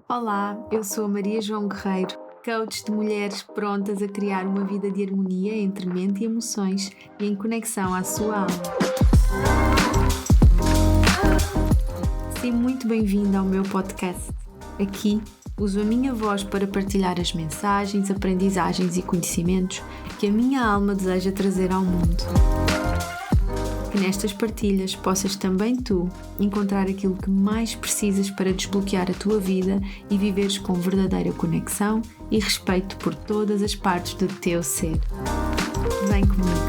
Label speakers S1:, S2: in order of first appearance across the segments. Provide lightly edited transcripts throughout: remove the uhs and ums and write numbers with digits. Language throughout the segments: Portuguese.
S1: Olá, eu sou a Maria João Guerreiro, coach de mulheres prontas a criar uma vida de harmonia entre mente e emoções e em conexão à sua alma. Seja muito bem-vinda ao meu podcast. Aqui uso a minha voz para partilhar as mensagens, aprendizagens e conhecimentos que a minha alma deseja trazer ao mundo. Que nestas partilhas possas também tu encontrar aquilo que mais precisas para desbloquear a tua vida e viveres com verdadeira conexão e respeito por todas as partes do teu ser. Vem comigo!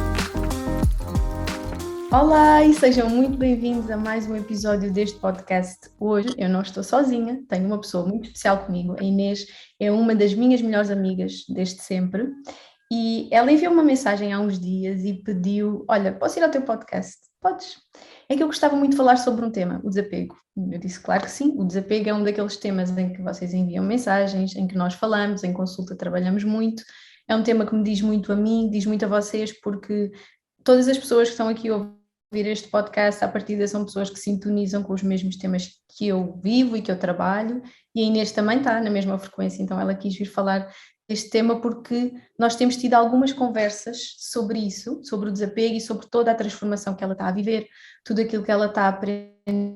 S2: Olá e sejam muito bem-vindos a mais um episódio deste podcast. Hoje eu não estou sozinha, tenho uma pessoa muito especial comigo. A Inês é uma das minhas melhores amigas desde sempre. E ela enviou uma mensagem há uns dias e pediu: Olha, posso ir ao teu podcast? Podes. É que eu gostava muito de falar sobre um tema, o desapego. Eu disse: Claro que sim, o desapego é um daqueles temas em que vocês enviam mensagens, em que nós falamos, em consulta trabalhamos muito. É um tema que me diz muito a mim, diz muito a vocês, porque todas as pessoas que estão aqui a ouvir este podcast, à partida são pessoas que sintonizam com os mesmos temas que eu vivo e que eu trabalho, e a Inês também está na mesma frequência, então ela quis vir falar este tema porque nós temos tido algumas conversas sobre isso, sobre o desapego e sobre toda a transformação que ela está a viver, tudo aquilo que ela está a aprender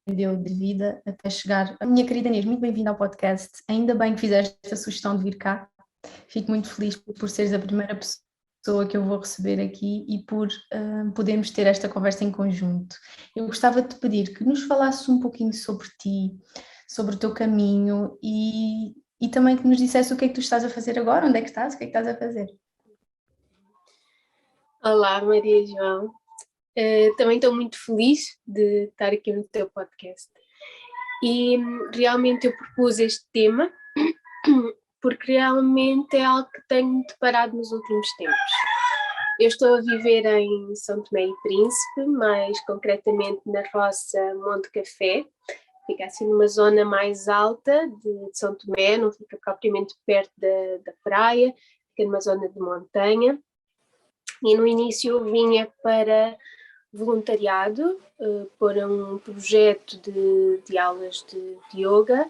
S2: de vida até chegar. A minha querida Inês, muito bem-vinda ao podcast, ainda bem que fizeste esta sugestão de vir cá, fico muito feliz por seres a primeira pessoa que eu vou receber aqui e por podermos ter esta conversa em conjunto. Eu gostava de te pedir que nos falasses um pouquinho sobre ti, sobre o teu caminho e também que nos dissesse o que é que tu estás a fazer agora, onde é que estás, o que é que estás a fazer.
S3: Olá, Maria João. Também estou muito feliz de estar aqui no teu podcast. E realmente eu propus este tema porque realmente é algo que tenho deparado nos últimos tempos. Eu estou a viver em São Tomé e Príncipe, mais concretamente na roça Monte Café. Fica assim numa zona mais alta de São Tomé, não fica propriamente perto da praia, fica numa zona de montanha. E no início eu vinha para voluntariado, para um projeto de aulas de yoga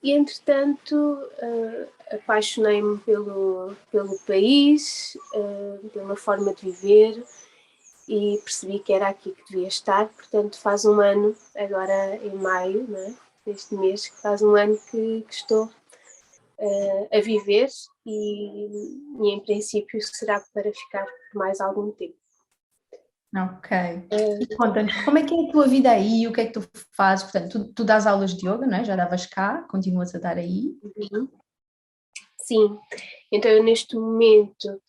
S3: e, entretanto, apaixonei-me pelo país, pela forma de viver e percebi que era aqui que devia estar. Portanto, faz um ano, agora em maio, não é? Deste mês, que faz um ano que estou a viver e em princípio será para ficar por mais algum tempo.
S2: Ok. E conta-nos, como é que é a tua vida aí, o que é que tu fazes? Portanto, tu dás aulas de yoga, não é? Já davas cá, continuas a dar aí?
S3: Sim, então eu neste momento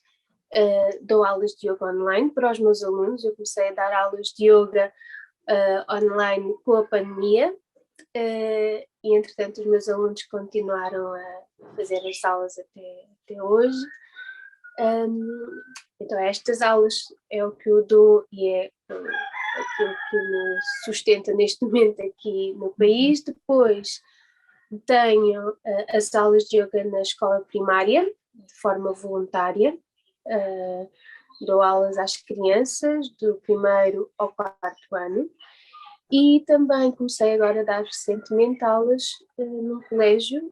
S3: dou aulas de yoga online para os meus alunos. Eu comecei a dar aulas de yoga online com a pandemia e entretanto os meus alunos continuaram a fazer as aulas até hoje. Então estas aulas é o que eu dou e é aquilo que me sustenta neste momento aqui no país. Depois tenho as aulas de yoga na escola primária, de forma voluntária. Dou aulas às crianças do 1º ao 4º ano e também comecei agora a dar recentemente aulas num colégio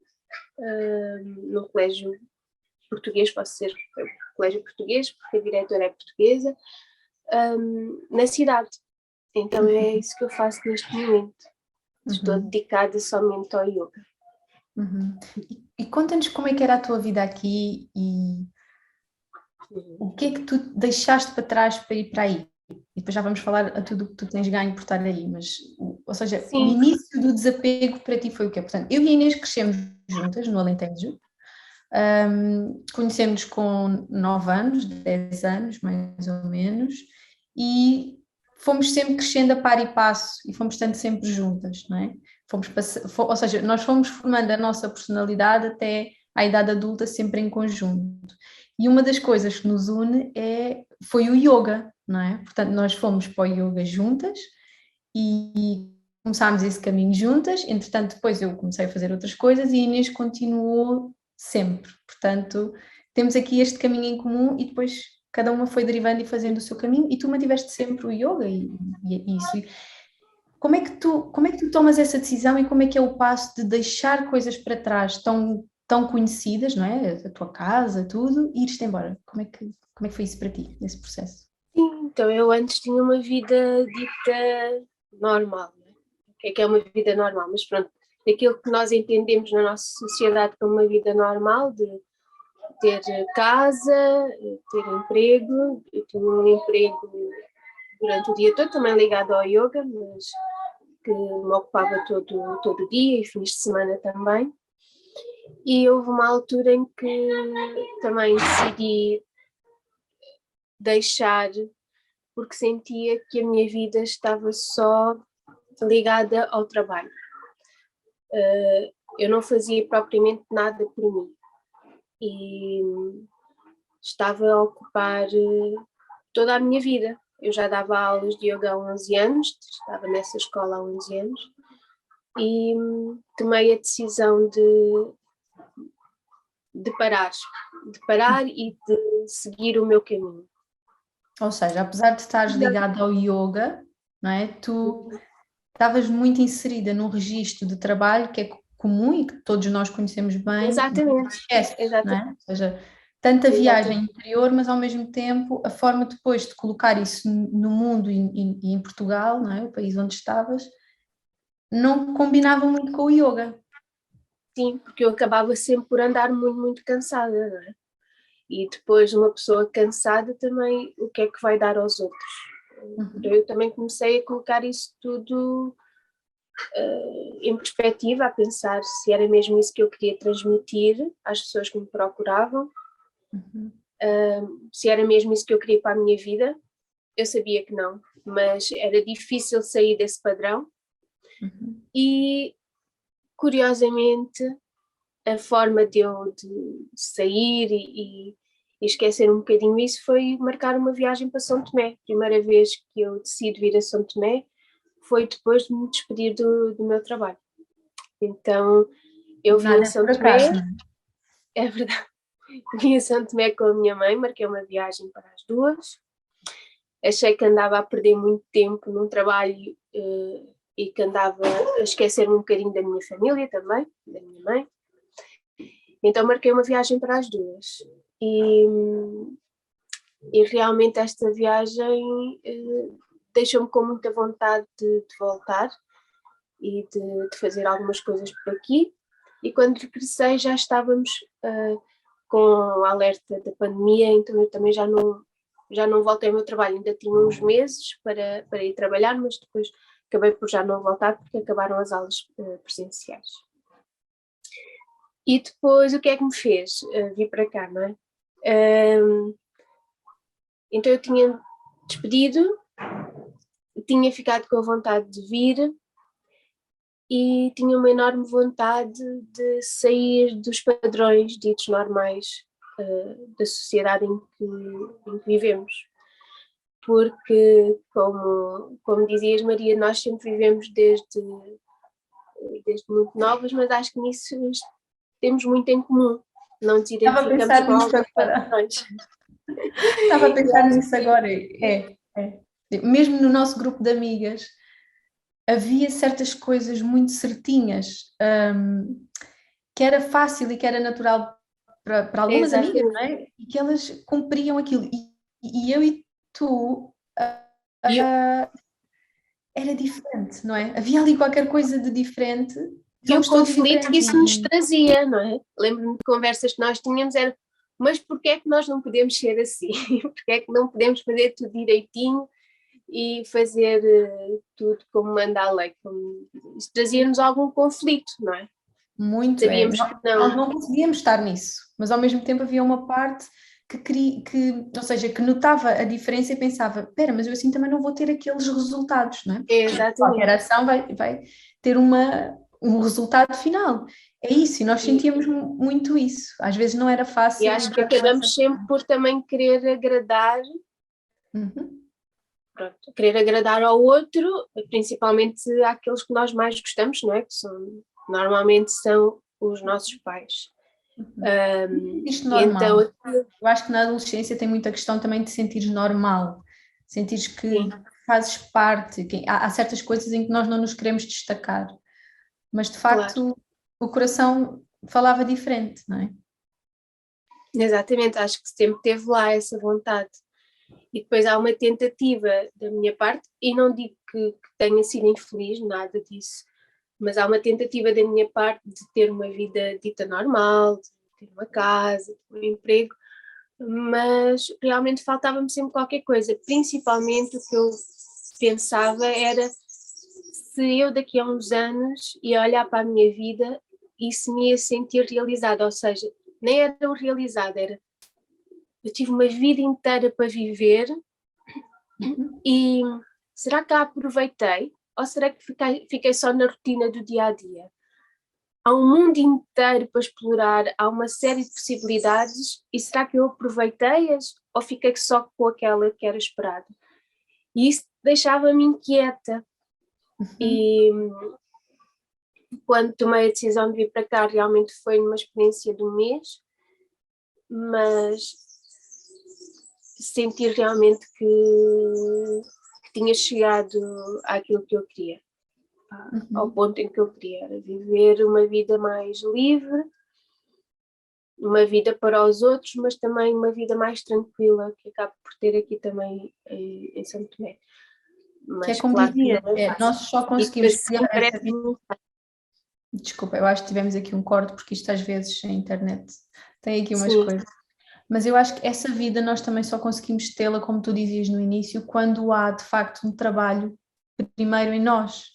S3: português, posso ser colégio português, porque a diretora é portuguesa, na cidade. Então é isso que eu faço neste momento. Estou dedicada somente ao yoga.
S2: E conta-nos como é que era a tua vida aqui e o que é que tu deixaste para trás para ir para aí? E depois já vamos falar a tudo o que tu tens ganho por estar aí, mas, ou seja,
S3: Sim.
S2: O início do desapego para ti foi o quê? Portanto, eu e a Inês crescemos juntas no Alentejo, conhecemos com 9 anos, 10 anos mais ou menos, e fomos sempre crescendo a par e passo e fomos estando sempre juntas, não é? Ou seja, nós fomos formando a nossa personalidade até à idade adulta sempre em conjunto. E uma das coisas que nos une foi o yoga, não é? Portanto, nós fomos para o yoga juntas e começámos esse caminho juntas, entretanto depois eu comecei a fazer outras coisas e a Inês continuou sempre, portanto temos aqui este caminho em comum e depois cada uma foi derivando e fazendo o seu caminho e tu mantiveste sempre o yoga e isso. como é que tu tomas essa decisão e como é que é o passo de deixar coisas para trás tão conhecidas, não é? A tua casa, tudo, e ires-te embora? Como é que foi isso para ti, nesse processo?
S3: Sim, então eu antes tinha uma vida dita normal, né? O que é uma vida normal? Mas pronto, aquilo que nós entendemos na nossa sociedade como uma vida normal, de ter casa, ter emprego. Eu tinha um emprego durante o dia todo, também ligado ao yoga, mas que me ocupava todo o dia e fins de semana também. E houve uma altura em que também decidi deixar, porque sentia que a minha vida estava só ligada ao trabalho. Eu não fazia propriamente nada por mim e estava a ocupar toda a minha vida. Eu já dava aulas de yoga há 11 anos, estava nessa escola há 11 anos e tomei a decisão de parar e de seguir o meu caminho.
S2: Ou seja, apesar de estares ligada ao yoga, não é? Tu estavas muito inserida num registro de trabalho que é comum e que todos nós conhecemos bem.
S3: Exatamente.
S2: Esquece,
S3: Exatamente.
S2: não é? Ou seja, tanta viagem interior, mas ao mesmo tempo a forma depois de colocar isso no mundo e em Portugal, não é? O país onde estavas, não combinava muito com o yoga.
S3: Sim, porque eu acabava sempre por andar muito, muito cansada, não é? E depois uma pessoa cansada também, o que é que vai dar aos outros? Então eu também comecei a colocar isso tudo em perspectiva, a pensar se era mesmo isso que eu queria transmitir às pessoas que me procuravam, se era mesmo isso que eu queria para a minha vida. Eu sabia que não, mas era difícil sair desse padrão. E curiosamente a forma de eu de sair e esquecer um bocadinho isso foi marcar uma viagem para São Tomé. Primeira vez que eu decido vir a São Tomé foi depois de me despedir do meu trabalho. Então eu vim a São Tomé, é verdade, vim a São Tomé com a minha mãe, marquei uma viagem para as duas. Achei que andava a perder muito tempo num trabalho e que andava a esquecer-me um bocadinho da minha família também, da minha mãe. Então marquei uma viagem para as duas e realmente esta viagem deixou-me com muita vontade de voltar e de fazer algumas coisas por aqui. E quando regressei já estávamos com o alerta da pandemia, então eu também já não voltei ao meu trabalho, ainda tinha uns meses para ir trabalhar, mas depois acabei por já não voltar porque acabaram as aulas presenciais. E depois o que é que me fez vir para cá, não é? Então eu tinha despedido, tinha ficado com a vontade de vir e tinha uma enorme vontade de sair dos padrões ditos normais da sociedade em que vivemos. Porque, como dizias, Maria, nós sempre vivemos desde muito novas, mas acho que nisso temos muito em comum. Não nos identificamos com alguns padrões.
S2: Estava a pensar nisso agora. Mesmo no nosso grupo de amigas, havia certas coisas muito certinhas, que era fácil e que era natural para algumas amigas, não é? E que elas cumpriam aquilo. E eu e tu era diferente, não é? Havia ali qualquer coisa de diferente.
S3: E o conflito que isso nos trazia, não é? Lembro-me de conversas que nós tínhamos, era, mas porquê é que nós não podemos ser assim? Porquê é que não podemos fazer tudo direitinho e fazer tudo como manda a lei? Isso trazia-nos algum conflito, não é?
S2: Muito, nós não conseguíamos estar nisso, mas ao mesmo tempo havia uma parte ou seja, que notava a diferença e pensava, espera, mas eu assim também não vou ter aqueles resultados, não é?
S3: Exatamente.
S2: Qualquer ação vai ter um resultado final. É isso, e nós sentíamos muito isso. Às vezes não era fácil.
S3: E acho que acabamos sempre por também querer agradar, querer agradar ao outro, principalmente àqueles que nós mais gostamos, não é? Que normalmente são os nossos pais.
S2: Isto normal. Então, eu acho que na adolescência tem muita questão também de sentires normal, sentires que fazes parte, há certas coisas em que nós não nos queremos destacar, mas de facto
S3: Claro.
S2: o coração falava diferente, não é?
S3: Exatamente, acho que sempre teve lá essa vontade. E depois há uma tentativa da minha parte, e não digo que tenha sido infeliz, nada disso, mas há uma tentativa da minha parte de ter uma vida dita normal, de ter uma casa, um emprego, mas realmente faltava-me sempre qualquer coisa. Principalmente o que eu pensava era se eu daqui a uns anos ia olhar para a minha vida e se me ia sentir realizada, ou seja, nem era o realizado, era eu tive uma vida inteira para viver e será que a aproveitei ou será que fiquei só na rotina do dia a dia? Há um mundo inteiro para explorar, há uma série de possibilidades e será que eu aproveitei-as ou fiquei só com aquela que era esperada? E isso deixava-me inquieta. E quando tomei a decisão de vir para cá, realmente foi numa experiência de um mês, mas senti realmente que tinha chegado àquilo que eu queria, ao ponto em que eu queria, era viver uma vida mais livre, uma vida para os outros, mas também uma vida mais tranquila, que acabo por ter aqui também em São Tomé. Mas
S2: Que é como
S3: claro
S2: dizia,
S3: que não é fácil.
S2: nós só conseguimos pegar essa vida.
S3: Muito...
S2: Desculpa, eu acho que tivemos aqui um corte, porque isto às vezes a internet tem aqui umas
S3: Sim.
S2: coisas. Mas eu acho que essa vida nós também só conseguimos tê-la, como tu dizias no início, quando há de facto um trabalho primeiro em nós.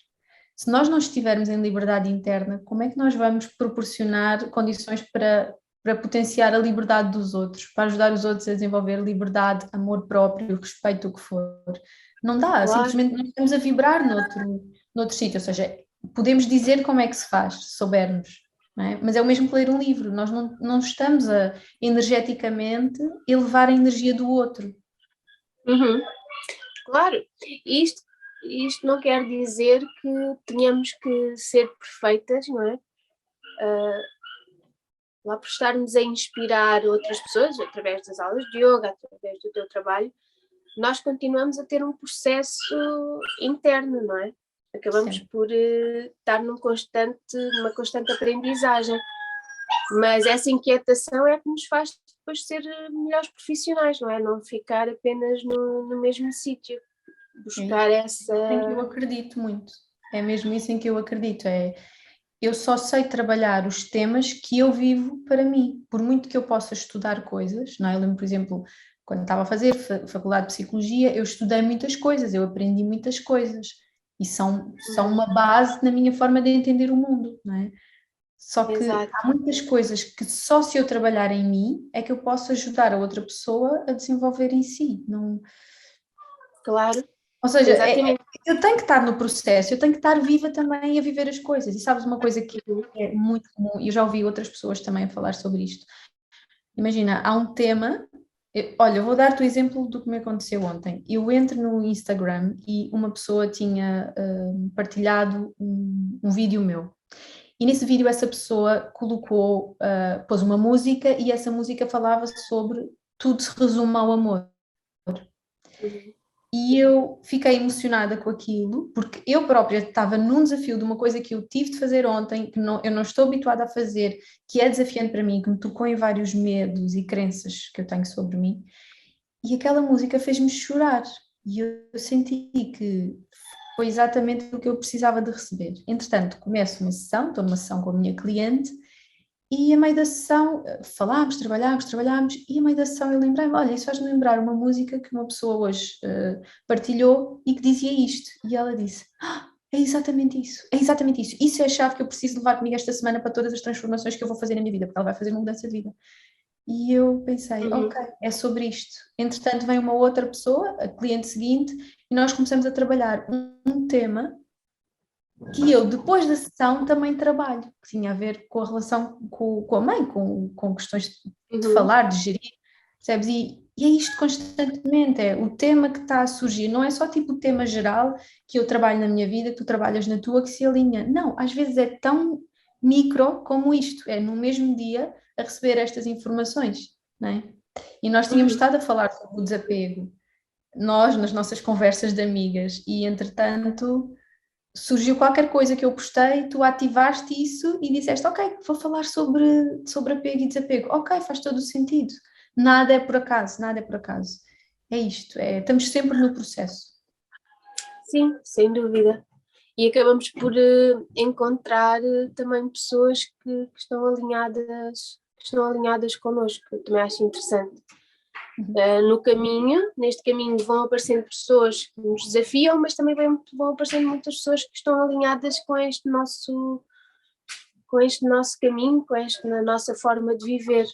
S2: Se nós não estivermos em liberdade interna, como é que nós vamos proporcionar condições para potenciar a liberdade dos outros, para ajudar os outros a desenvolver liberdade, amor próprio, respeito, o que for? Não dá,
S3: Claro.
S2: simplesmente não estamos a vibrar noutro sítio, ou seja, podemos dizer como é que se faz, se soubermos, não é? Mas é o mesmo que ler um livro, nós não estamos a energeticamente elevar a energia do outro.
S3: Uhum. Claro, isto não quer dizer que tenhamos que ser perfeitas, não é? Lá por estarmos a inspirar outras pessoas através das aulas de yoga, através do teu trabalho, nós continuamos a ter um processo interno, não é? Acabamos
S2: Sim.
S3: por estar numa constante aprendizagem, mas essa inquietação é que nos faz depois ser melhores profissionais, não é? Não ficar apenas no mesmo sítio, buscar essa...
S2: Em que eu acredito muito, é mesmo isso em que eu acredito, eu só sei trabalhar os temas que eu vivo para mim, por muito que eu possa estudar coisas, não é? Eu lembro, por exemplo, quando estava a fazer faculdade de Psicologia, eu estudei muitas coisas, eu aprendi muitas coisas, e são uma base na minha forma de entender o mundo, não é? Só que
S3: Exato.
S2: há muitas coisas que só se eu trabalhar em mim é que eu posso ajudar a outra pessoa a desenvolver em si, não...
S3: Claro.
S2: Ou seja,
S3: Exatamente.
S2: eu tenho que estar no processo, eu tenho que estar viva também a viver as coisas. E sabes uma coisa que é muito comum, e eu já ouvi outras pessoas também a falar sobre isto. Imagina, há um tema, olha, eu vou dar-te o exemplo do que me aconteceu ontem. Eu entro no Instagram e uma pessoa tinha partilhado um vídeo meu. E nesse vídeo essa pessoa colocou, pôs uma música e essa música falava sobre tudo se resume ao amor. E eu fiquei emocionada com aquilo, porque eu própria estava num desafio de uma coisa que eu tive de fazer ontem, que eu não estou habituada a fazer, que é desafiante para mim, que me tocou em vários medos e crenças que eu tenho sobre mim. E aquela música fez-me chorar. E eu senti que foi exatamente o que eu precisava de receber. Entretanto, começo uma sessão, estou numa sessão com a minha cliente, e a meio da sessão falámos, trabalhámos, e a meio da sessão eu lembrei-me, olha, isso faz-me lembrar uma música que uma pessoa hoje partilhou e que dizia isto. E ela disse, é exatamente isso. Isso é a chave que eu preciso levar comigo esta semana para todas as transformações que eu vou fazer na minha vida, porque ela vai fazer uma mudança de vida. E eu pensei, ok, é sobre isto. Entretanto vem uma outra pessoa, a cliente seguinte, e nós começamos a trabalhar um tema que eu, depois da sessão, também trabalho, que tinha a ver com a relação com a mãe, com questões de falar, de gerir, percebes? E é isto constantemente, é o tema que está a surgir, não é só tipo o tema geral que eu trabalho na minha vida, que tu trabalhas na tua, que se alinha, não, às vezes é tão micro como isto, é no mesmo dia a receber estas informações, não é? E nós tínhamos estado a falar sobre o desapego. nós nas nossas conversas de amigas e entretanto surgiu qualquer coisa que eu postei, tu ativaste isso e disseste, ok, vou falar sobre apego e desapego. Ok, faz todo o sentido. Nada é por acaso, nada é por acaso. É isto, estamos sempre no processo.
S3: Sim, sem dúvida. E acabamos por encontrar também pessoas que estão alinhadas connosco, que eu também acho interessante. No caminho, neste caminho vão aparecendo pessoas que nos desafiam, mas também vão aparecendo muitas pessoas que estão alinhadas com este nosso caminho, com esta nossa forma de viver.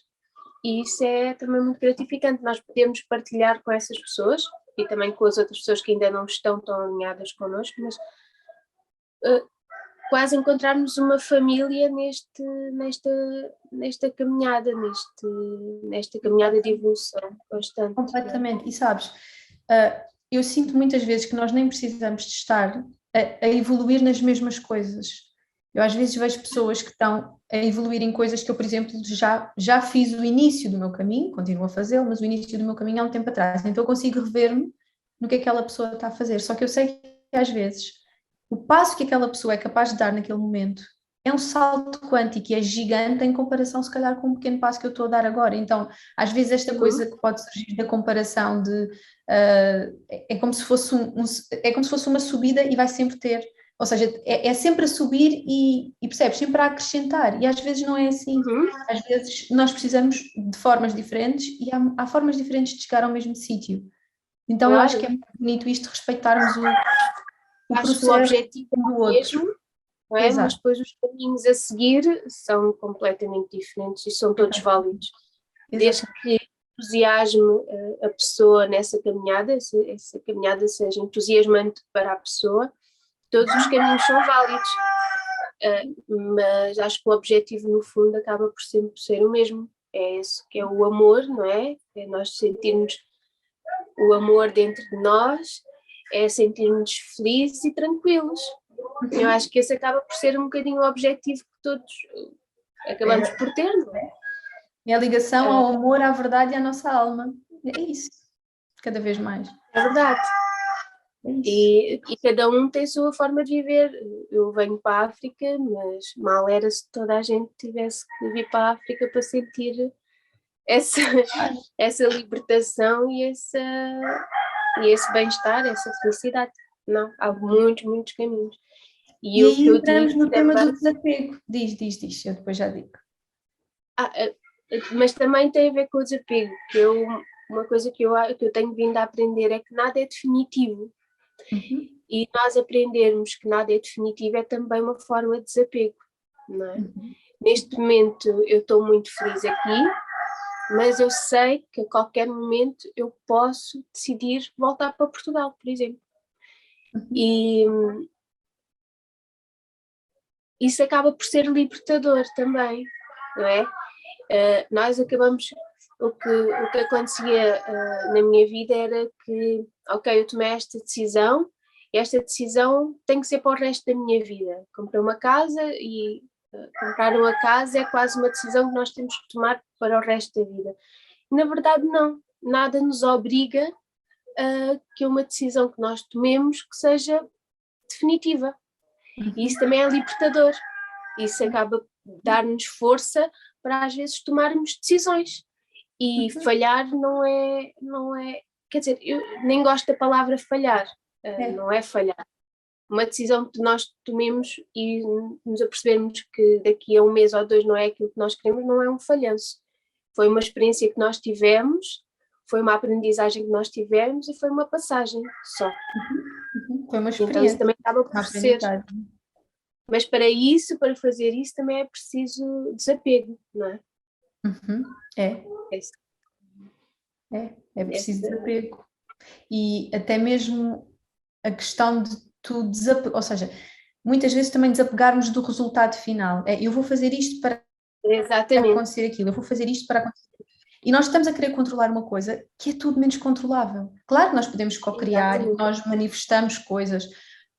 S3: E isso é também muito gratificante, nós podemos partilhar com essas pessoas e também com as outras pessoas que ainda não estão tão alinhadas connosco, mas quase encontrarmos uma família nesta caminhada, nesta caminhada de evolução constante.
S2: Completamente. E sabes, eu sinto muitas vezes que nós nem precisamos de estar a evoluir nas mesmas coisas. Eu às vezes vejo pessoas que estão a evoluir em coisas que eu, por exemplo, já fiz o início do meu caminho, continuo a fazê-lo, mas o início do meu caminho há um tempo atrás. Então eu consigo rever-me no que aquela pessoa está a fazer. Só que eu sei que às vezes o passo que aquela pessoa é capaz de dar naquele momento é um salto quântico e é gigante em comparação, se calhar, com um pequeno passo que eu estou a dar agora. Então, às vezes, esta coisa que pode surgir da comparação é como se fosse é como se fosse uma subida e vai sempre ter. Ou seja, é sempre a subir e percebes, sempre a acrescentar. E às vezes não é assim. Às vezes nós precisamos de formas diferentes e há formas diferentes de chegar ao mesmo sítio. Então, eu acho que é muito bonito isto, respeitarmos o
S3: acho que o
S2: processo
S3: objetivo
S2: do
S3: é o
S2: outro.
S3: mesmo, não é? Mas depois os caminhos a seguir são completamente diferentes e são todos válidos. Desde que entusiasme a pessoa nessa caminhada, essa caminhada seja entusiasmante para a pessoa, todos os caminhos são válidos. Mas acho que o objetivo no fundo acaba por sempre ser o mesmo. É esse que é o amor, não é? É nós sentirmos o amor dentro de nós, é sentirmos felizes e tranquilos. Eu acho que esse acaba por ser um bocadinho o objetivo que todos acabamos por ter, não é?
S2: É a ligação ao amor, à verdade e à nossa alma. É isso, cada vez mais.
S3: É verdade. E cada um tem a sua forma de viver. Eu venho para a África, mas mal era se toda a gente tivesse que vir para a África para sentir essa libertação e esse bem-estar, essa felicidade. Não, há muitos, muitos caminhos.
S2: E aí entramos no tema do desapego. Diz, eu depois já digo.
S3: Mas também tem a ver com o desapego, que uma coisa que eu tenho vindo a aprender é que nada é definitivo. E nós aprendermos que nada é definitivo é também uma forma de desapego, não é? Neste momento eu estou muito feliz aqui, mas eu sei que a qualquer momento eu posso decidir voltar para Portugal, por exemplo. E isso acaba por ser libertador também, não é? Nós acabamos, o que acontecia na minha vida era que, ok, eu tomei esta decisão, e esta decisão tem que ser para o resto da minha vida. Comprei uma casa e comprar uma casa é quase uma decisão que nós temos que tomar para o resto da vida. E, na verdade, não. Nada nos obriga a que uma decisão que nós tomemos que seja definitiva. E isso também é libertador. Isso acaba de dar-nos força para às vezes tomarmos decisões. E falhar não é, quer dizer, eu nem gosto da palavra falhar, não é falhar. Uma decisão que nós tomemos e nos apercebermos que daqui a um mês ou dois não é aquilo que nós queremos, não é um falhanço. Foi uma experiência que nós tivemos, foi uma aprendizagem que nós tivemos e foi uma passagem só.
S2: Foi uma experiência.
S3: Então isso também acaba por ser. Mas para fazer isso também é preciso desapego, não é?
S2: É preciso desapego. E até mesmo a questão de tu desapegar, ou seja, muitas vezes também desapegarmos do resultado final. Eu vou fazer isto para acontecer aquilo, eu vou fazer isto para acontecer. E nós estamos a querer controlar uma coisa que é tudo menos controlável. Claro que nós podemos co-criar e nós manifestamos coisas,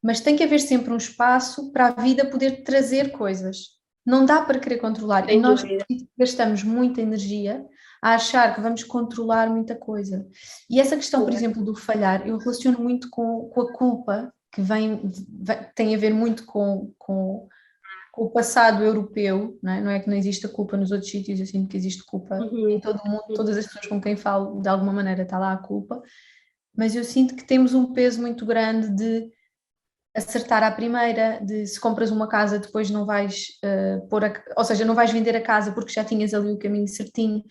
S2: mas tem que haver sempre um espaço para a vida poder trazer coisas. Não dá para querer controlar. E nós gastamos muita energia a achar que vamos controlar muita coisa. E essa questão, por exemplo, do falhar, eu relaciono muito com a culpa, que tem a ver muito com o passado europeu, não é? Não é que não existe culpa nos outros sítios, eu sinto que existe culpa em todo o mundo, todas as pessoas com quem falo, de alguma maneira está lá a culpa, mas eu sinto que temos um peso muito grande de acertar à primeira, de se compras uma casa depois não vais ou seja, não vais vender a casa porque já tinhas ali o caminho certinho.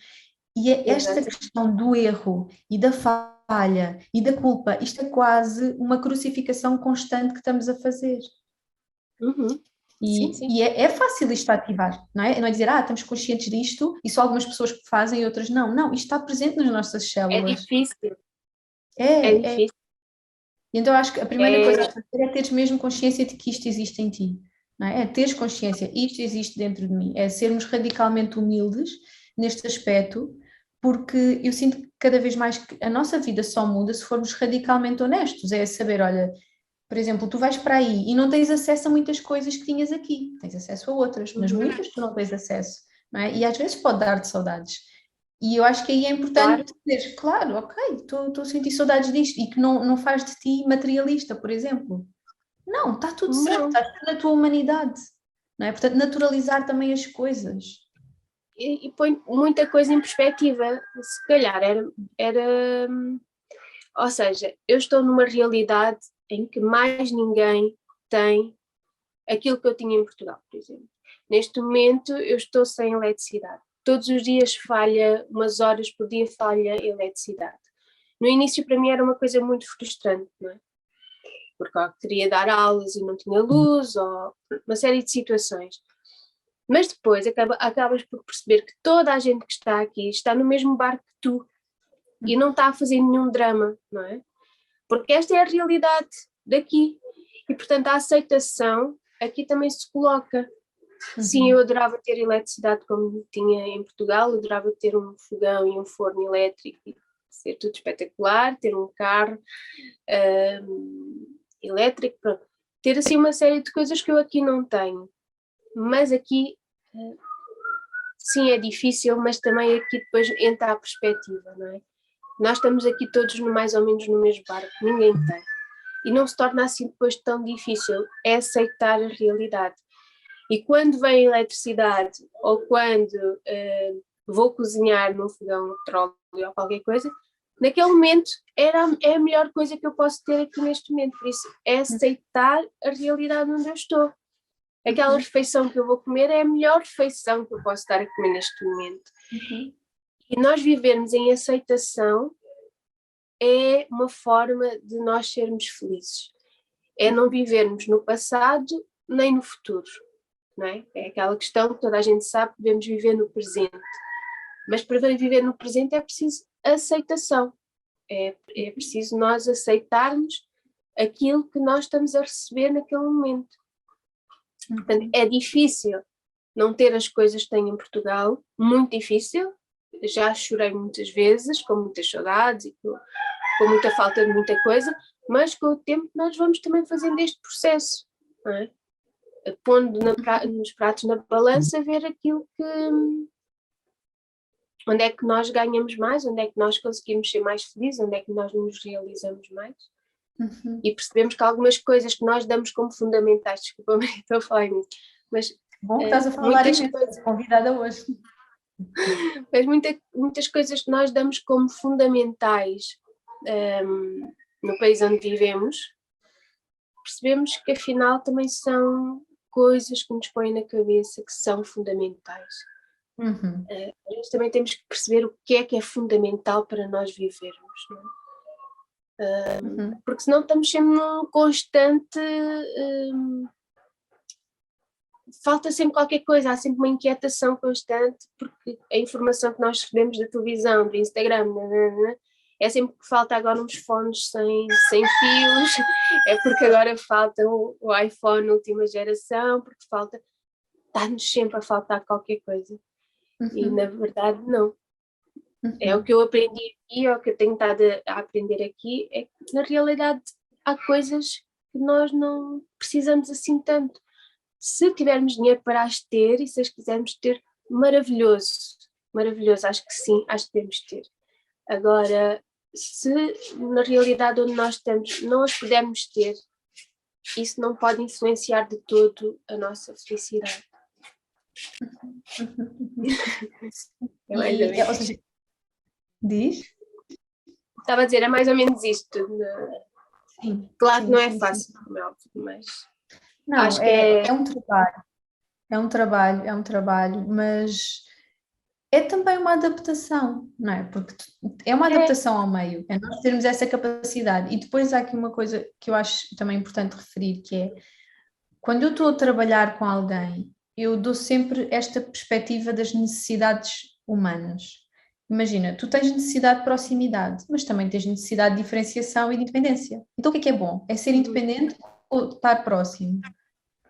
S2: E esta questão do erro e da falha e da culpa, isto é quase uma crucificação constante que estamos a fazer.
S3: Sim, sim.
S2: E é fácil isto ativar, não é? Não é dizer, estamos conscientes disto e só algumas pessoas que fazem e outras não. Não, isto está presente nas nossas células.
S3: É difícil.
S2: É
S3: difícil.
S2: E então acho que a primeira coisa a fazer é teres mesmo consciência de que isto existe em ti, não é? É teres consciência, isto existe dentro de mim, é sermos radicalmente humildes neste aspecto, porque eu sinto que cada vez mais que a nossa vida só muda se formos radicalmente honestos, é saber, olha, por exemplo, tu vais para aí e não tens acesso a muitas coisas que tinhas aqui, tens acesso a outras, mas muitas tu não tens acesso, não é? E às vezes pode dar-te saudades. E eu acho que aí é importante dizer, claro, ok, estou a sentir saudades disto, e que não faz de ti materialista, por exemplo. Não, está tudo certo, está tudo na tua humanidade, não é? Portanto, naturalizar também as coisas.
S3: E põe muita coisa em perspectiva, se calhar era, ou seja, eu estou numa realidade em que mais ninguém tem aquilo que eu tinha em Portugal, por exemplo. Neste momento eu estou sem eletricidade. Todos os dias falha, umas horas por dia falha a eletricidade. No início para mim era uma coisa muito frustrante, não é? Porque eu queria dar aulas e não tinha luz, ou uma série de situações. Mas depois acabas por perceber que toda a gente que está aqui está no mesmo barco que tu e não está a fazer nenhum drama, não é? Porque esta é a realidade daqui. E portanto a aceitação aqui também se coloca. Sim, eu adorava ter eletricidade como tinha em Portugal, adorava ter um fogão e um forno elétrico, ser tudo espetacular, ter um carro elétrico, pronto. Ter assim uma série de coisas que eu aqui não tenho. Mas aqui, sim, é difícil, mas também aqui depois entra a perspectiva, não é? Nós estamos aqui todos mais ou menos no mesmo barco, ninguém tem. E não se torna assim depois tão difícil, é aceitar a realidade. E quando vem a eletricidade ou quando vou cozinhar num fogão a petróleo ou qualquer coisa, naquele momento é a melhor coisa que eu posso ter aqui neste momento. Por isso, é aceitar a realidade onde eu estou. Aquela refeição que eu vou comer é a melhor refeição que eu posso estar a comer neste momento. E nós vivermos em aceitação é uma forma de nós sermos felizes. É não vivermos no passado nem no futuro. Não é? É aquela questão que toda a gente sabe que devemos viver no presente. Mas para viver no presente é preciso aceitação. É preciso nós aceitarmos aquilo que nós estamos a receber naquele momento. Portanto, é difícil não ter as coisas que tenho em Portugal, muito difícil. Já chorei muitas vezes, com muitas saudades e com muita falta de muita coisa, mas com o tempo nós vamos também fazendo este processo, não é? Pondo nos pratos na balança, ver aquilo que onde é que nós ganhamos mais, onde é que nós conseguimos ser mais felizes, onde é que nós nos realizamos mais. E percebemos que algumas coisas que nós damos como fundamentais, desculpa-me, estou a falar nisso, mas
S2: bom que estás a falar imenso, convidada hoje.
S3: Mas muitas coisas que nós damos como fundamentais no país onde vivemos, percebemos que afinal também são coisas que nos põem na cabeça que são fundamentais. Nós também temos que perceber o que é fundamental para nós vivermos, não é? Porque senão estamos sempre num constante falta sempre qualquer coisa, há sempre uma inquietação constante, porque a informação que nós recebemos da televisão, do Instagram, é sempre que falta agora uns fones sem fios, é porque agora falta o iPhone última geração, porque está-nos sempre a faltar qualquer coisa. E na verdade não. É o que eu aprendi aqui, é o que eu tenho estado a aprender aqui, é que na realidade há coisas que nós não precisamos assim tanto. Se tivermos dinheiro para as ter e se as quisermos ter, maravilhoso. maravilhoso, acho que sim, acho que devemos ter. Agora, se na realidade onde nós estamos não as pudermos ter, isso não pode influenciar de todo a nossa felicidade. É mais ou menos.
S2: Ou seja, diz?
S3: Estava a dizer, é mais ou menos isto.
S2: Sim.
S3: Claro que não é
S2: sim.
S3: fácil, como é óbvio, mas
S2: Não,
S3: acho que é
S2: um trabalho. É um trabalho, mas é também uma adaptação, não é? Porque é uma adaptação ao meio, é nós termos essa capacidade. E depois há aqui uma coisa que eu acho também importante referir, que é, quando eu estou a trabalhar com alguém, eu dou sempre esta perspectiva das necessidades humanas. Imagina, tu tens necessidade de proximidade, mas também tens necessidade de diferenciação e de independência. Então o que é bom? É ser independente ou estar próximo?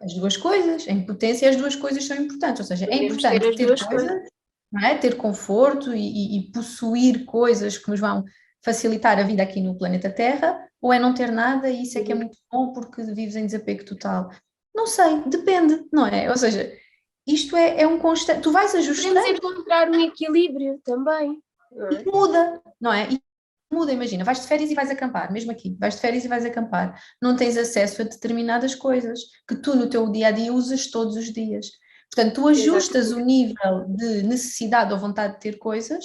S2: As duas coisas, a impotência e as duas coisas são importantes, ou seja, é
S3: podemos ter
S2: importante
S3: as
S2: ter
S3: duas
S2: coisas,
S3: coisas.
S2: não é? Ter conforto e possuir coisas que nos vão facilitar a vida aqui no planeta Terra, ou é não ter nada e isso é que é muito bom porque vives em desapego total. Não sei, depende, não é? Ou seja, isto é um constante, tu vais
S3: Podemos
S2: ajustando
S3: encontrar um equilíbrio também, não é?
S2: e muda, não é? E muda, imagina, vais de férias e vais acampar, mesmo aqui, vais de férias e vais acampar, não tens acesso a determinadas coisas que tu no teu dia a dia usas todos os dias. Portanto, tu ajustas o nível de necessidade ou vontade de ter coisas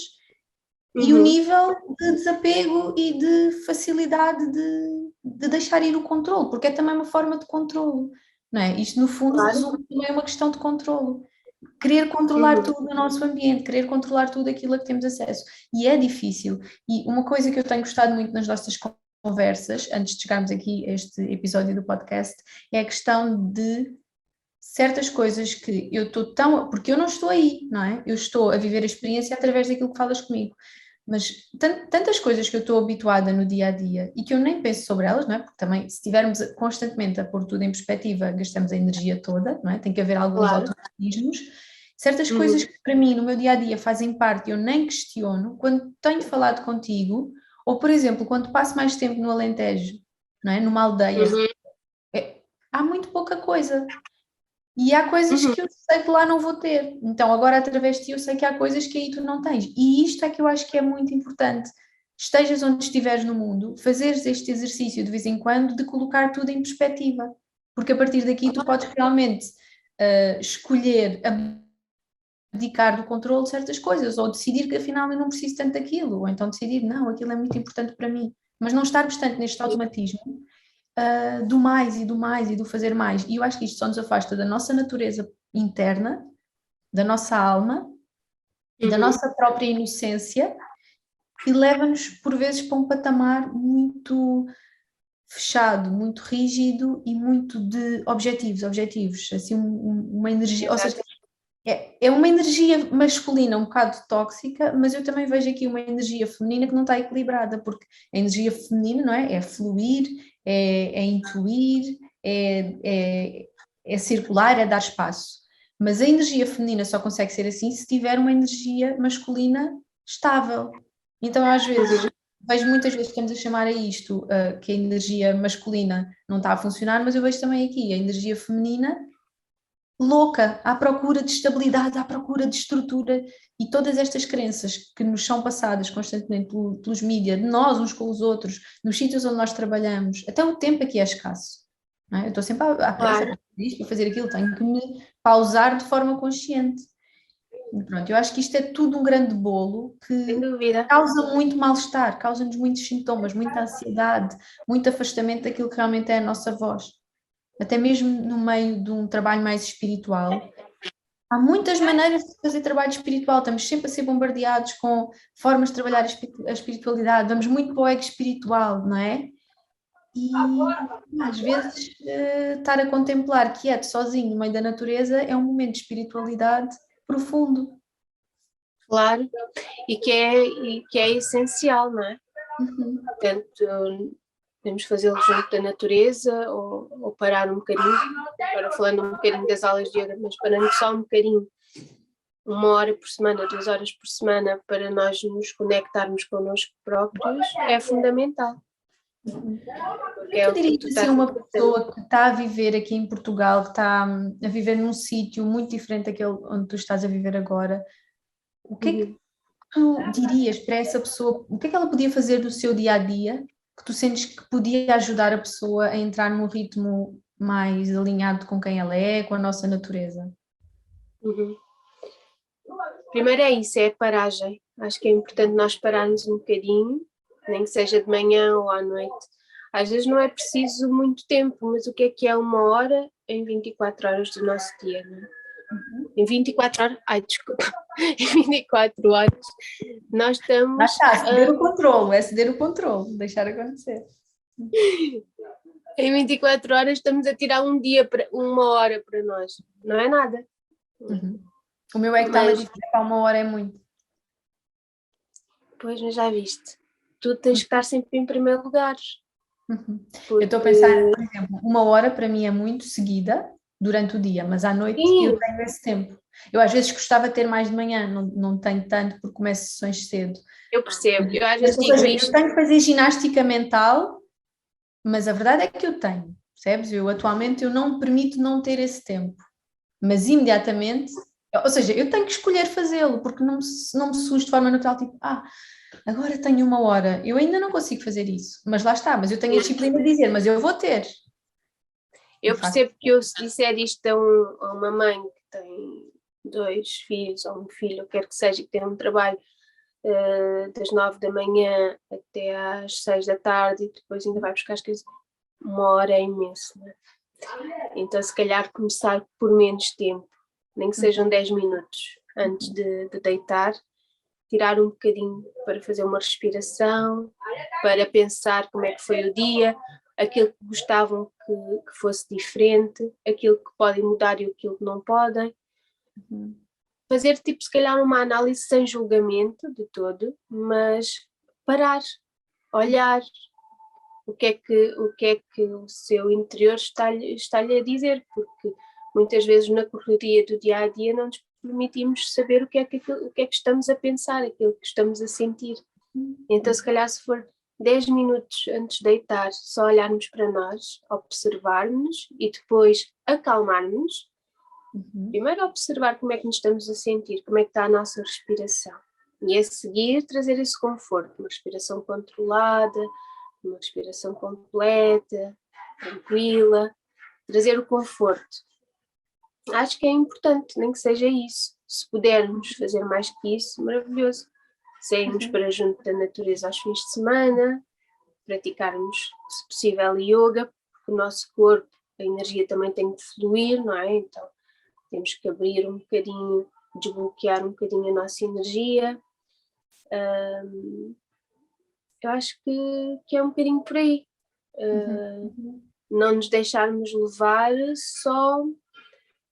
S2: e o nível de desapego e de facilidade de deixar ir o controle, porque é também uma forma de controle, não é? Isto, no fundo,
S3: Claro.
S2: resume também uma questão de controle. Querer controlar tudo no nosso ambiente, querer controlar tudo aquilo a que temos acesso. E é difícil. E uma coisa que eu tenho gostado muito nas nossas conversas, antes de chegarmos aqui a este episódio do podcast, é a questão de certas coisas que eu estou tão. Porque eu não estou aí, não é? Eu estou a viver a experiência através daquilo que falas comigo. Mas tantas coisas que eu estou habituada no dia a dia e que eu nem penso sobre elas, não é? Porque também, se estivermos constantemente a pôr tudo em perspectiva, gastamos a energia toda, não é? Tem que haver alguns automatismos. Certas coisas que para mim no meu dia a dia fazem parte, eu nem questiono, quando tenho falado contigo, ou por exemplo, quando passo mais tempo no Alentejo, não é? Numa aldeia, há muito pouca coisa. E há coisas que eu sei que lá não vou ter. Então, agora, através de ti, eu sei que há coisas que aí tu não tens. E isto é que eu acho que é muito importante. Estejas onde estiveres no mundo, fazeres este exercício de vez em quando de colocar tudo em perspectiva. Porque a partir daqui tu podes realmente escolher abdicar do controle de certas coisas, ou decidir que afinal eu não preciso tanto daquilo, ou então decidir, não, aquilo é muito importante para mim. Mas não estarmos tanto neste automatismo do mais e do mais e do fazer mais. E eu acho que isto só nos afasta da nossa natureza interna, da nossa alma, da nossa própria inocência e leva-nos por vezes para um patamar muito fechado, muito rígido e muito de objetivos, assim uma energia, ou seja, é uma energia masculina um bocado tóxica, mas eu também vejo aqui uma energia feminina que não está equilibrada, porque a energia feminina, não é? É fluir, é intuir, é circular, é dar espaço. Mas a energia feminina só consegue ser assim se tiver uma energia masculina estável. Então, às vezes, vejo muitas vezes que estamos a chamar a isto que a energia masculina não está a funcionar, mas eu vejo também aqui a energia feminina louca, à procura de estabilidade, à procura de estrutura e todas estas crenças que nos são passadas constantemente pelos mídias, de nós uns com os outros, nos sítios onde nós trabalhamos, até o tempo aqui é escasso. Não é? Eu estou sempre à pressa para fazer isto, para fazer aquilo, tenho que me pausar de forma consciente. E pronto, eu acho que isto é tudo um grande bolo que causa muito mal-estar, causa-nos muitos sintomas, muita ansiedade, muito afastamento daquilo que realmente é a nossa voz. Até mesmo no meio de um trabalho mais espiritual, há muitas maneiras de fazer trabalho espiritual, estamos sempre a ser bombardeados com formas de trabalhar a espiritualidade, vamos muito para o ego espiritual, não é? E às vezes estar a contemplar quieto, sozinho, no meio da natureza, é um momento de espiritualidade profundo.
S3: Claro, e que é essencial, não é? Portanto, podemos fazê-lo junto da natureza ou parar um bocadinho, agora falando um bocadinho das aulas de yoga, mas parando só um bocadinho, 1 hora por semana, 2 horas por semana, para nós nos conectarmos connosco próprios, é fundamental.
S2: Eu diria que se uma pessoa que está a viver aqui em Portugal, que está a viver num sítio muito diferente daquele onde tu estás a viver agora, O que é que tu dirias para essa pessoa? O que é que ela podia fazer do seu dia a dia que tu sentes que podia ajudar a pessoa a entrar num ritmo mais alinhado com quem ela é, com a nossa natureza?
S3: Uhum. Primeiro é isso, é a paragem. Acho que é importante nós pararmos um bocadinho, nem que seja de manhã ou à noite. Às vezes não é preciso muito tempo, mas o que é 1 hora em 24 horas do nosso dia, não é? Em 24 horas, desculpa, em 24 horas nós estamos...
S2: Lá está, ceder o controle, é ceder o controle, deixar acontecer.
S3: Em 24 horas estamos a tirar 1 hora para nós, não é nada.
S2: Uhum. O meu é que está-me a dizer que 1 hora é muito.
S3: Pois, mas já viste, tu tens que estar sempre em primeiro lugar.
S2: Uhum.
S3: Porque...
S2: Eu estou a pensar, por exemplo, 1 hora para mim é muito seguida durante o dia, mas à noite eu tenho esse tempo. Eu às vezes gostava de ter mais de manhã, não tenho tanto porque começo sessões cedo.
S3: Eu percebo, eu às vezes digo isto.
S2: Eu tenho que fazer ginástica mental, mas a verdade é que eu tenho, percebes? Atualmente eu não me permito não ter esse tempo, mas imediatamente, ou seja, eu tenho que escolher fazê-lo, porque não me surge de forma natural, tipo, agora tenho 1 hora, eu ainda não consigo fazer isso, mas lá está, mas eu tenho a disciplina de dizer, mas eu vou ter.
S3: Eu percebo que eu, se disser isto a uma mãe que tem 2 filhos ou um filho, ou quer que seja, que tem um trabalho das 9 da manhã até às 6 da tarde e depois ainda vai buscar as coisas, 1 hora é imenso, não é? Então se calhar começar por menos tempo, nem que sejam 10 minutos antes de deitar, tirar um bocadinho para fazer uma respiração, para pensar como é que foi o dia, aquilo que gostavam que fosse diferente, aquilo que podem mudar e aquilo que não podem. Fazer tipo se calhar uma análise sem julgamento de todo, mas parar, olhar o que é que o seu interior está-lhe a dizer, porque muitas vezes na correria do dia a dia não nos permitimos saber o que é que estamos a pensar, aquilo que estamos a sentir. Então se calhar se for 10 minutos antes de deitar, só olharmos para nós, observarmos e depois acalmarmos. Primeiro observar como é que nos estamos a sentir, como é que está a nossa respiração. E a seguir trazer esse conforto, uma respiração controlada, uma respiração completa, tranquila, trazer o conforto. Acho que é importante, nem que seja isso. Se pudermos fazer mais que isso, maravilhoso. Sairmos para junto da natureza aos fins de semana, praticarmos, se possível, yoga, porque o nosso corpo, a energia também tem de fluir, não é? Então temos que abrir um bocadinho, desbloquear um bocadinho a nossa energia. Eu acho que é um bocadinho por aí. Não nos deixarmos levar só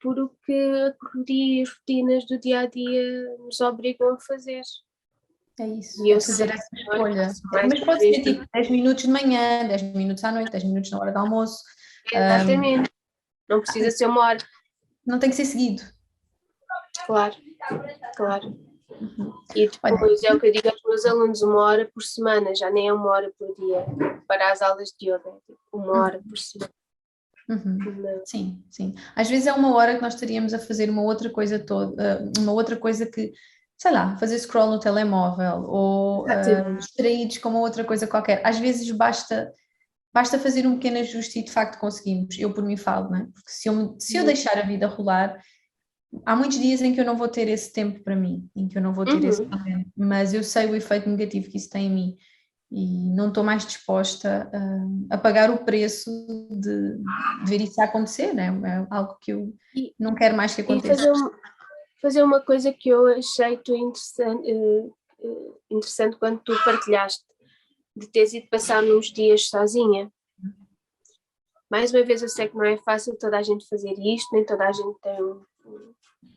S3: por o que a correria e as rotinas do dia a dia nos obrigam a fazer.
S2: É isso, é fazer essa escolha. Mas pode ser tipo 10 minutos de manhã, 10 minutos à noite, 10 minutos na hora do almoço.
S3: Exatamente. Não precisa ser 1 hora.
S2: Não tem que ser seguido.
S3: Claro. E depois é o que eu digo aos meus alunos, 1 hora por semana, já nem é 1 hora por dia, para as aulas de yoga, 1 hora por semana.
S2: Sim. Às vezes é 1 hora que nós estaríamos a fazer uma outra coisa que, sei lá, fazer scroll no telemóvel ou distraídos com uma outra coisa qualquer. Às vezes basta fazer um pequeno ajuste e de facto conseguimos. Eu por mim falo, não é? Porque se eu deixar a vida rolar, há muitos dias em que eu não vou ter esse tempo para mim, em que eu não vou ter esse momento, mas eu sei o efeito negativo que isso tem em mim e não estou mais disposta a pagar o preço de ver isso acontecer, né? É algo que eu não quero mais que aconteça.
S3: E fazer uma coisa que eu achei interessante quando tu partilhaste, de teres ido passar uns dias sozinha. Mais uma vez eu sei que não é fácil toda a gente fazer isto, nem toda a gente tem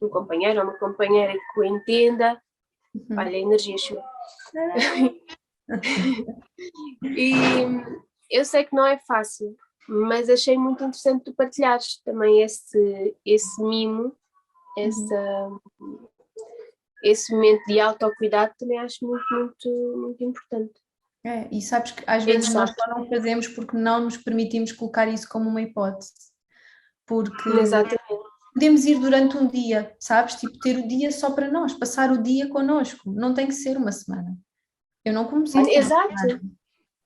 S3: um companheiro ou uma companheira que o entenda. Olha, a energia chegou. E eu sei que não é fácil, mas achei muito interessante tu partilhares também esse mimo, esse momento de autocuidado, também acho muito importante.
S2: E sabes que às vezes nós só não fazemos porque não nos permitimos colocar isso como uma hipótese. Porque
S3: Exatamente.
S2: podemos ir durante um dia, sabes? Tipo, ter o dia só para nós, passar o dia connosco, não tem que ser uma semana. Eu não comecei com uma
S3: Exato.
S2: semana,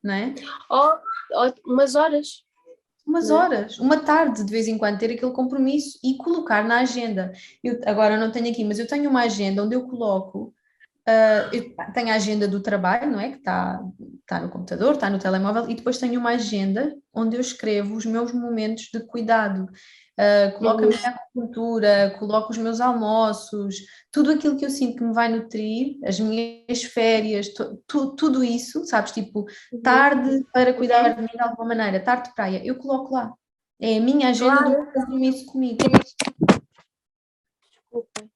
S2: não é?
S3: Ou umas horas.
S2: Umas
S3: Não é?
S2: horas, uma tarde de vez em quando, ter aquele compromisso e colocar na agenda. Eu, agora não tenho aqui, mas eu tenho uma agenda onde eu coloco, eu tenho a agenda do trabalho, não é? Que está no computador, está no telemóvel, e depois tenho uma agenda onde eu escrevo os meus momentos de cuidado. Coloco a minha acupuntura, coloco os meus almoços, tudo aquilo que eu sinto que me vai nutrir, as minhas férias, tudo isso, sabes? Tipo, tarde para cuidar de mim de alguma maneira, tarde de praia, eu coloco lá. É a minha agenda do
S3: Claro.
S2: compromisso comigo.
S3: Desculpa.